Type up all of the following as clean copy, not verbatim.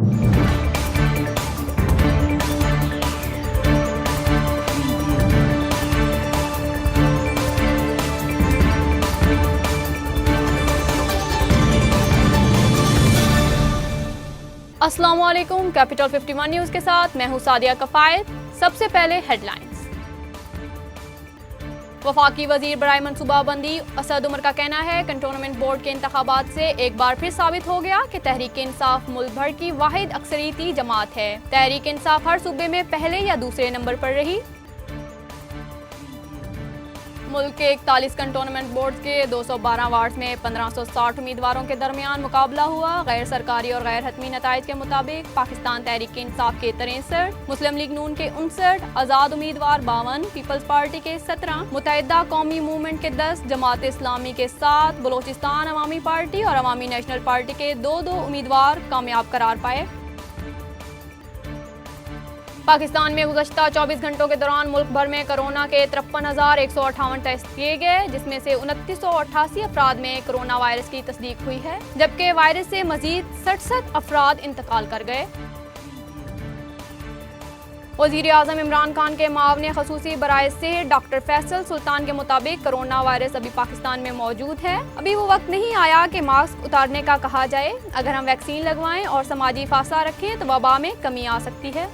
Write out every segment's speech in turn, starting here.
अस्सलाम वालेकुम। Capital 51 news के साथ मैं हूं सादिया कफायत। सबसे पहले हेडलाइंस। वफाकी वजीर बराए मनसूबाबंदी असद उमर का कहना है कंटोनमेंट बोर्ड के इंतखाबात से एक बार फिर साबित हो गया कि तहरीक इंसाफ मुल्क भर की वाहिद अक्सरियती जमात है। तहरीक इंसाफ हर सूबे में पहले या दूसरे नंबर पर रही। मुल्क के 41 कंटोनमेंट बोर्ड के 212 वार्ड्स में 1560 उम्मीदवारों के दरमियान मुकाबला हुआ। गैर सरकारी और गैर हतमी नताइज के मुताबिक पाकिस्तान तहरीक इंसाफ के 63, मुस्लिम लीग नून के 59, आज़ाद उम्मीदवार 52, पीपल्स पार्टी के 17, मुत्तहिदा कौमी मूवमेंट के 10, जमात इस्लामी के 7, बलोचिस्तान अवामी पार्टी और अवामी नेशनल पार्टी के 2 उम्मीदवार कामयाब करार पाए। पाकिस्तान में गुज़श्ता 24 घंटों के दौरान मुल्क भर में कोरोना के 53,158 टेस्ट किए गए, जिसमें से 2988 अफराद में कोरोना वायरस की तस्दीक हुई है, जबकि वायरस से मजीद 67 अफराद इंतकाल कर गए। वज़ीर आज़म इमरान खान के मावने ख़ुसूसी बराए सेहत डॉक्टर फैसल सुल्तान के मुताबिक कोरोना वायरस अभी पाकिस्तान में मौजूद है। अभी वो वक्त नहीं आया कि मास्क उतारने का कहा जाए। अगर हम वैक्सीन लगवाएं और समाजी फासला रखें तो वबा में कमी आ सकती है।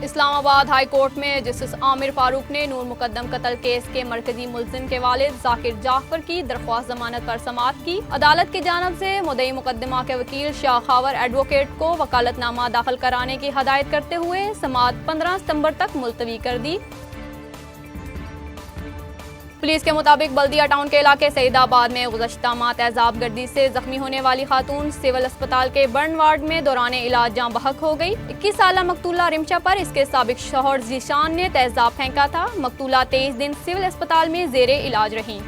इस्लामाबाद हाई कोर्ट में जस्टिस आमिर फारूक ने नूर मुकद्दम कत्ल केस के मरकजी मुल्जिम के वालिद जाकिर जाफर की दरख्वास्त जमानत पर समाअत की। अदालत की जानिब से मुद्दई मुकद्दमा के वकील शाह खावर एडवोकेट को वकालतनामा दाखिल कराने की हदायत करते हुए समाअत 15 सितंबर तक मुलतवी कर दी। पुलिस के मुताबिक बल्दिया टाउन के इलाके सईदाबाद में गुज़श्ता माह तेजाब गर्दी से जख्मी होने वाली खातून सिविल अस्पताल के बर्न वार्ड में दौरान इलाज जाँ बहक हो गई। 21 साला मकतूला रिमशा पर इसके साबिक शौहर जीशान ने तेजाब फेंका था। मकतूला 23 दिन सिविल अस्पताल में जेरे इलाज रही।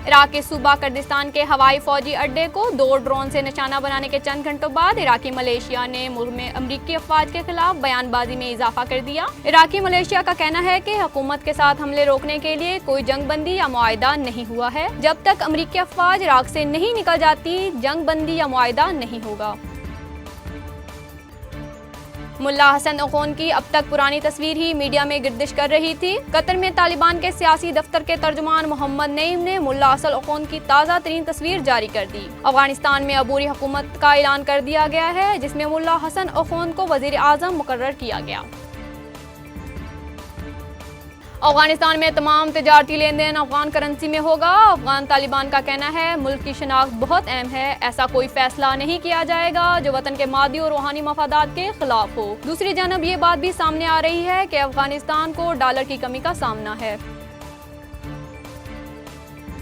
इराक के सूबा कुर्दिस्तान के हवाई फौजी अड्डे को 2 ड्रोन से निशाना बनाने के चंद घंटों बाद इराकी मलेशिया ने मुल्क में अमरीकी अफवाज के खिलाफ बयानबाजी में इजाफा कर दिया। इराकी मलेशिया का कहना है कि हुकूमत के साथ हमले रोकने के लिए कोई जंग बंदी या मुआहिदा नहीं हुआ है। जब तक अमरीकी अफवाज इराक से नहीं निकल जाती, जंग बंदी या मुआहिदा नहीं होगा। मुल्ला हसन ओखोन की अब तक पुरानी तस्वीर ही मीडिया में गर्दिश कर रही थी। कतर में तालिबान के सियासी दफ्तर के तर्जुमान मोहम्मद नईम ने मुल्ला हसन ओखोन की ताज़ा तरीन तस्वीर जारी कर दी। अफगानिस्तान में अबूरी हुकूमत का ऐलान कर दिया गया है, जिसमें मुल्ला हसन ओखोन को वजीर आज़म मुकर्रर किया गया। अफगानिस्तान में तमाम तिजारती लेन देन अफगान करेंसी में होगा। अफगान तालिबान का कहना है मुल्क की शनाख्त बहुत अहम है। ऐसा कोई फैसला नहीं किया जाएगा जो वतन के मादी और रूहानी मफादात के खिलाफ हो। दूसरी जानब ये बात भी सामने आ रही है कि अफगानिस्तान को डॉलर की कमी का सामना है।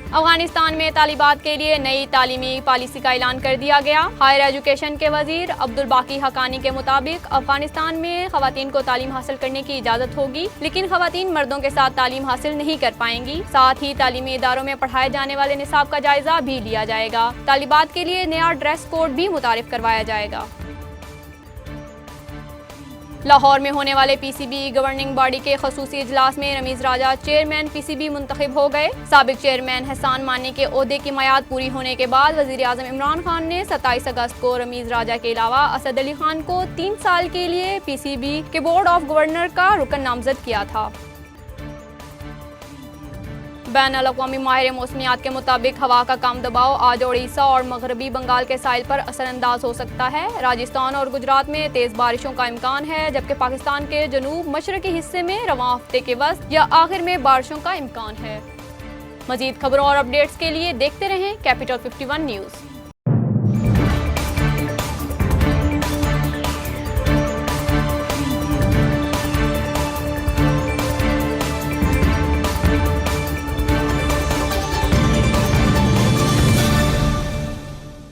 अफगानिस्तान में तालिबात के लिए नई तालीमी पॉलिसी का ऐलान कर दिया गया। हायर एजुकेशन के वजीर अब्दुल बाकी हकानी के मुताबिक अफगानिस्तान में खवातीन को तालीम हासिल करने की इजाज़त होगी, लेकिन खवातीन मर्दों के साथ तालीम हासिल नहीं कर पाएंगी। साथ ही तालीमी इदारों में पढ़ाए जाने वाले निसाब का जायजा भी लिया जाएगा। तालिबात के लिए नया ड्रेस कोड भी मुतारिफ करवाया जाएगा। लाहौर में होने वाले पीसीबी गवर्निंग बॉडी के खसूसी इजलास में रमीज राजा चेयरमैन पीसीबी मुंतखब हो गए। साबिक चेयरमैन हसान मानी के ओहदे की मियाद पूरी होने के बाद वजीर आज़म इमरान खान ने 27 अगस्त को रमीज राजा के अलावा असद अली खान को 3 साल के लिए पीसीबी के बोर्ड ऑफ गवर्नर का रुकन नामजद किया था। बैनुल-अक़वामी माहिर मौसमियात के मुताबिक हवा का कम दबाव आज उड़ीसा और मगरबी बंगाल के साहिल पर असरअंदाज हो सकता है। राजस्थान और गुजरात में तेज बारिशों का इम्कान है, जबकि पाकिस्तान के जनूब मशरकी हिस्से में रवां हफ्ते के वस्त या आखिर में बारिशों का इम्कान है। मजीद खबरों और अपडेट्स के लिए देखते रहें कैपिटल 51 न्यूज़।